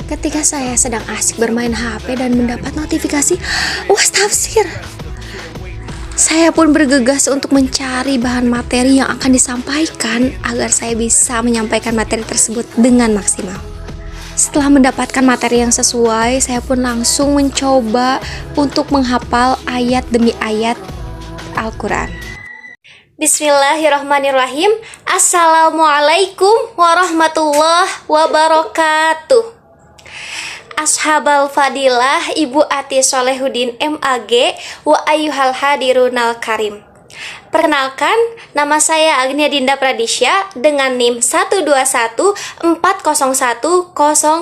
ketika saya sedang asik bermain HP dan mendapat notifikasi UAS tafsir. Saya pun bergegas untuk mencari bahan materi yang akan disampaikan agar saya bisa menyampaikan materi tersebut dengan maksimal. Setelah mendapatkan materi yang sesuai, saya pun langsung mencoba untuk menghafal ayat demi ayat Al-Quran. Bismillahirrahmanirrahim. Assalamualaikum warahmatullahi wabarakatuh. Ashabal fadilah, Ibu Ati Solehudin MAG, wa ayyuhal hadirunal karim. Perkenalkan, nama saya Agnia Dinda Pradisya dengan NIM 12140100009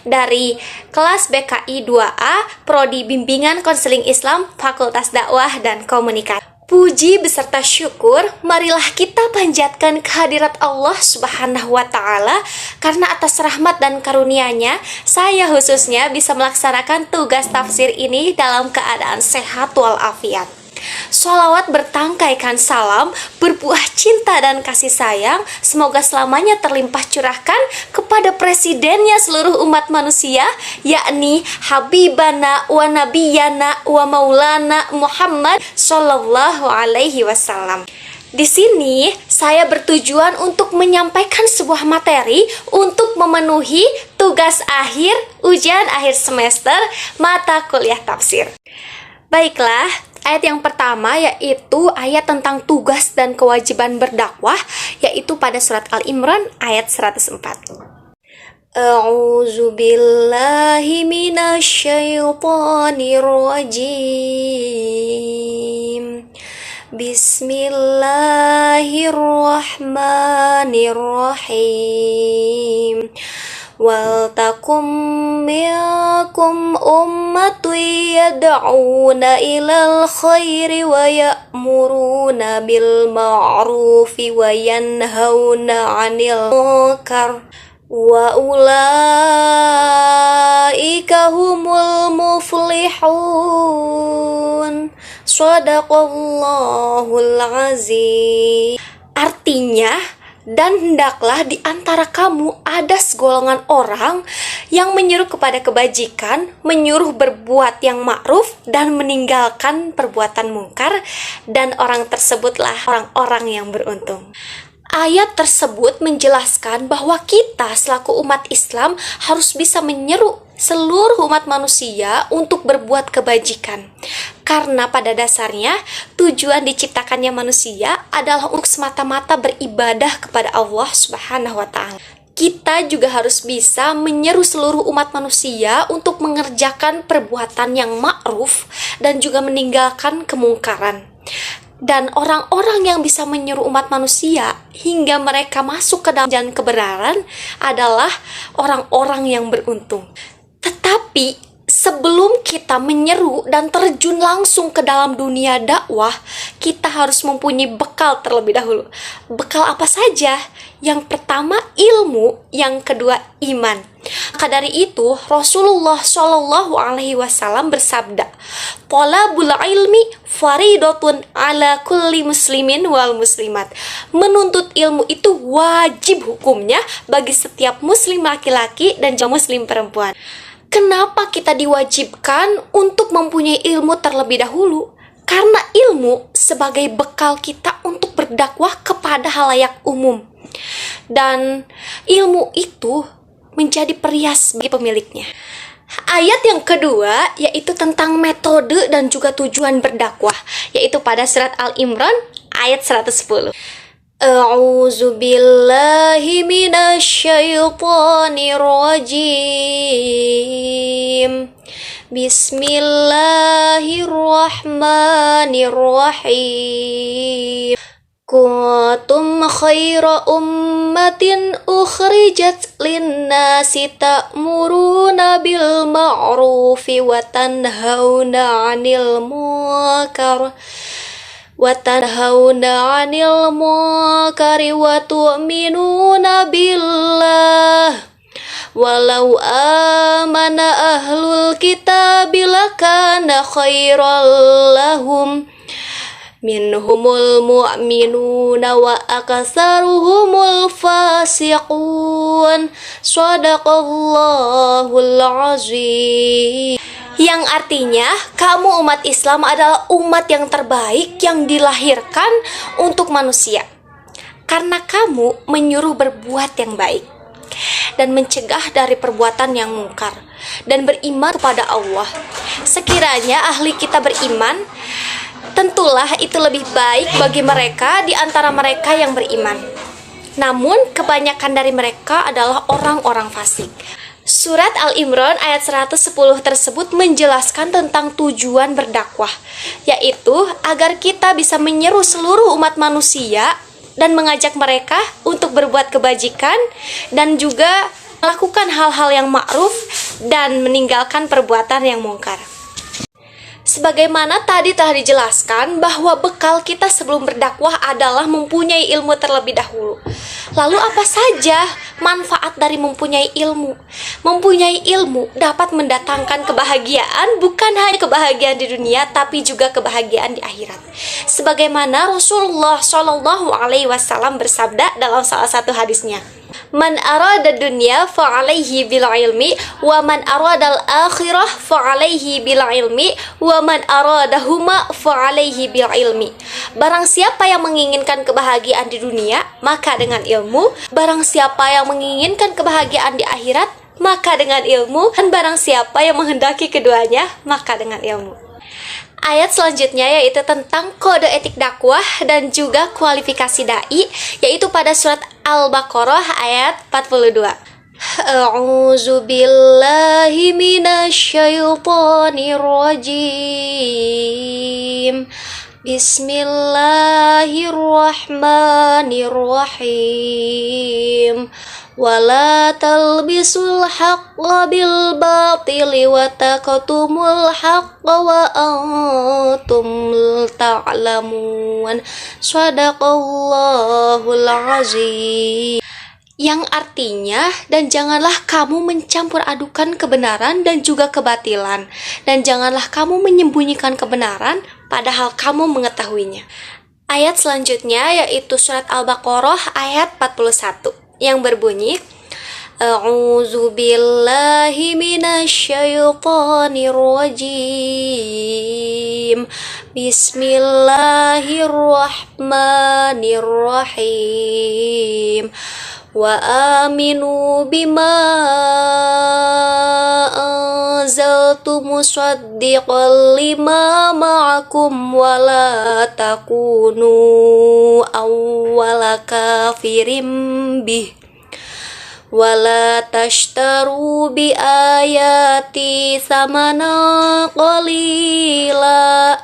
dari kelas BKI 2A, Prodi Bimbingan Konseling Islam, Fakultas Dakwah dan Komunikasi. Puji beserta syukur, marilah kita panjatkan kehadirat Allah Subhanahu wa Ta'ala, karena atas rahmat dan karunia-Nya, saya khususnya bisa melaksanakan tugas tafsir ini dalam keadaan sehat walafiat. Sholawat bertangkaikan salam, berbuah cinta dan kasih sayang, semoga selamanya terlimpah curahkan kepada presidennya seluruh umat manusia, yakni Habibana wa Nabiyana wa Maulana Muhammad Sallallahu Alaihi Wasallam. Di sini saya bertujuan untuk menyampaikan sebuah materi untuk memenuhi tugas akhir ujian akhir semester mata kuliah tafsir. Baiklah, ayat yang pertama yaitu ayat tentang tugas dan kewajiban berdakwah, yaitu pada surat Al-Imran ayat 104. A'udzu billahi minasyaitonir rajim. Bismillahirrahmanirrahim. Wal takum minkum ummatun yad'una ilal khairi wa ya'muruna bil ma'rufi wa yanhauna 'anil munkar wa ulaika humul muflihun. Shadaqallahul azim. Artinya, dan hendaklah di antara kamu ada segolongan orang yang menyuruh kepada kebajikan, menyuruh berbuat yang ma'ruf dan meninggalkan perbuatan mungkar, dan orang tersebutlah orang-orang yang beruntung. Ayat tersebut menjelaskan bahwa kita selaku umat Islam harus bisa menyeru seluruh umat manusia untuk berbuat kebajikan. Karena pada dasarnya tujuan diciptakannya manusia adalah untuk semata-mata beribadah kepada Allah Subhanahu wa Ta'ala. Kita juga harus bisa menyeru seluruh umat manusia untuk mengerjakan perbuatan yang ma'ruf dan juga meninggalkan kemungkaran. Dan orang-orang yang bisa menyeru umat manusia hingga mereka masuk ke dalam jalan kebenaran adalah orang-orang yang beruntung. Tetapi sebelum kita menyeru dan terjun langsung ke dalam dunia dakwah, kita harus mempunyai bekal terlebih dahulu. Bekal apa saja? Yang pertama ilmu, yang kedua iman. Maka dari itu Rasulullah Shallallahu Alaihi Wasallam bersabda, "Thalabul ilmi faridatun ala kulli muslimin wal muslimat." Menuntut ilmu itu wajib hukumnya bagi setiap muslim laki-laki dan juga muslim perempuan. Kenapa kita diwajibkan untuk mempunyai ilmu terlebih dahulu? Karena ilmu sebagai bekal kita untuk berdakwah kepada halayak umum. Dan ilmu itu menjadi perias bagi pemiliknya. Ayat yang kedua yaitu tentang metode dan juga tujuan berdakwah, yaitu pada surat Al-Imran ayat 110. A'udzu billahi minasyaitonir rajim. Bismillahirrahmanirrahim. Kuntum khaira ummatin ukhrijat linnasi ta'muruna bil ma'rufi wa tanhauna 'anil munkar wa tu'minuna billah walau amana ahlul kitabi lakana khairal lahum minhumul mu'minuna wa akatsaruhumul fasiqun. Shadaqallahul azim. Yang artinya, kamu umat Islam adalah umat yang terbaik yang dilahirkan untuk manusia. Karena kamu menyuruh berbuat yang baik dan mencegah dari perbuatan yang mungkar dan beriman kepada Allah. Sekiranya ahli kita beriman, tentulah itu lebih baik bagi mereka di antara mereka yang beriman. Namun kebanyakan dari mereka adalah orang-orang fasik. Surat Al-Imran ayat 110 tersebut menjelaskan tentang tujuan berdakwah, yaitu agar kita bisa menyeru seluruh umat manusia dan mengajak mereka untuk berbuat kebajikan dan juga melakukan hal-hal yang ma'ruf dan meninggalkan perbuatan yang mungkar. Sebagaimana tadi telah dijelaskan bahwa bekal kita sebelum berdakwah adalah mempunyai ilmu terlebih dahulu. Lalu apa saja manfaat dari mempunyai ilmu? Mempunyai ilmu dapat mendatangkan kebahagiaan, bukan hanya kebahagiaan di dunia, tapi juga kebahagiaan di akhirat. Sebagaimana Rasulullah Shallallahu Alaihi Wasallam bersabda dalam salah satu hadisnya, "Man arada dunya fa'alaihi bil ilmi, wa man arada al-akhirah fa'alaihi bil ilmi, wa man aradahuma fa'alaihi bil ilmi." Barang siapa yang menginginkan kebahagiaan di dunia, maka dengan ilmu. Barang siapa yang menginginkan kebahagiaan di akhirat, maka dengan ilmu. Dan barang siapa yang menghendaki keduanya, maka dengan ilmu. Ayat selanjutnya yaitu tentang kode etik dakwah dan juga kualifikasi dai, yaitu pada surat Al-Baqarah ayat 42. A'udzu billahi minasyaitonir rajim. Bismillahirrahmanirrahim. Wala talbisul haqqa bil batili wa taqtumul haqqa wa antum ta'lamun. Shadaqallahul azim. Yang artinya, dan janganlah kamu mencampur adukan kebenaran dan juga kebatilan, dan janganlah kamu menyembunyikan kebenaran padahal kamu mengetahuinya. Ayat selanjutnya yaitu surat Al-Baqarah ayat 41 yang berbunyi, A'udzu billahi minasyaitonir rajim. Bismillahirrahmanirrahim. Wa aminu bima anzaltu musaddiqan lima ma'akum wa la takunu awwala kafirim bih wa la tashtaru bi ayati samana qalila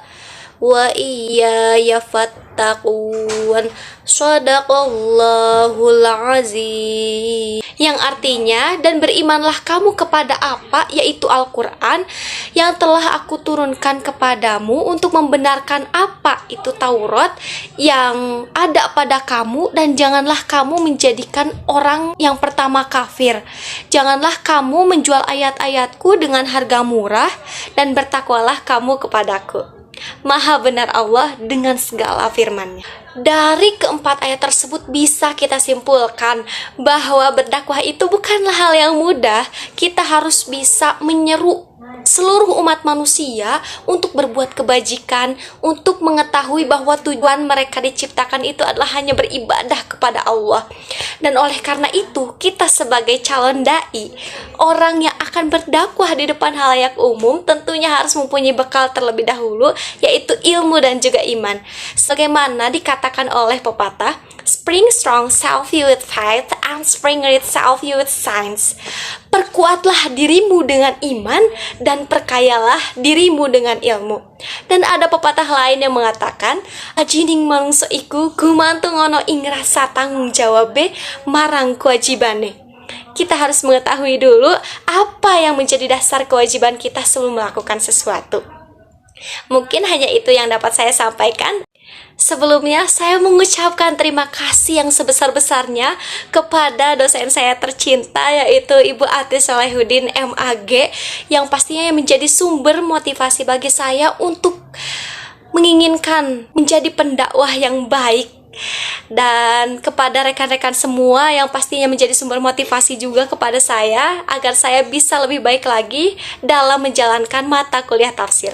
wa iyaya fattaqun. Shadaqallahul azim. Yang artinya, dan berimanlah kamu kepada apa, yaitu Al-Quran yang telah aku turunkan kepadamu untuk membenarkan apa itu Taurat yang ada pada kamu, dan janganlah kamu menjadikan orang yang pertama kafir. Janganlah kamu menjual ayat-ayatku dengan harga murah, dan bertakwalah kamu kepadaku. Maha benar Allah dengan segala firman-Nya. Dari keempat ayat tersebut bisa kita simpulkan bahwa berdakwah itu bukanlah hal yang mudah. Kita harus bisa menyeru seluruh umat manusia untuk berbuat kebajikan, untuk mengetahui bahwa tujuan mereka diciptakan itu adalah hanya beribadah kepada Allah. Dan oleh karena itu, kita sebagai calon dai, orang yang akan berdakwah di depan halayak umum, tentunya harus mempunyai bekal terlebih dahulu, yaitu ilmu dan juga iman. Sebagaimana dikatakan oleh pepatah, spring strong self-you with faith and spring rich self-you with science. Perkuatlah dirimu dengan iman dan perkayalah dirimu dengan ilmu. Dan ada pepatah lain yang mengatakan, ajining manungsa iku gumantung ono ing rasa tanggung jawabe marang kewajibane. Kita harus mengetahui dulu apa yang menjadi dasar kewajiban kita sebelum melakukan sesuatu. Mungkin hanya itu yang dapat saya sampaikan. Sebelumnya, saya mengucapkan terima kasih yang sebesar-besarnya kepada dosen saya tercinta, yaitu Ibu Ati Solehudin MAG, yang pastinya menjadi sumber motivasi bagi saya untuk menginginkan menjadi pendakwah yang baik. Dan kepada rekan-rekan semua yang pastinya menjadi sumber motivasi juga kepada saya agar saya bisa lebih baik lagi dalam menjalankan mata kuliah tafsir.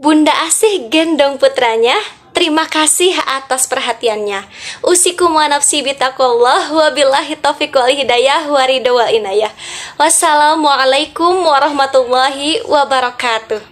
Bunda Asih gendong putranya. Terima kasih atas perhatiannya. Usikum wa nafsi bitaqullah wa billahi taufiq wal hidayah wa ridha wal inayah. Wassalamualaikum warahmatullahi wabarakatuh.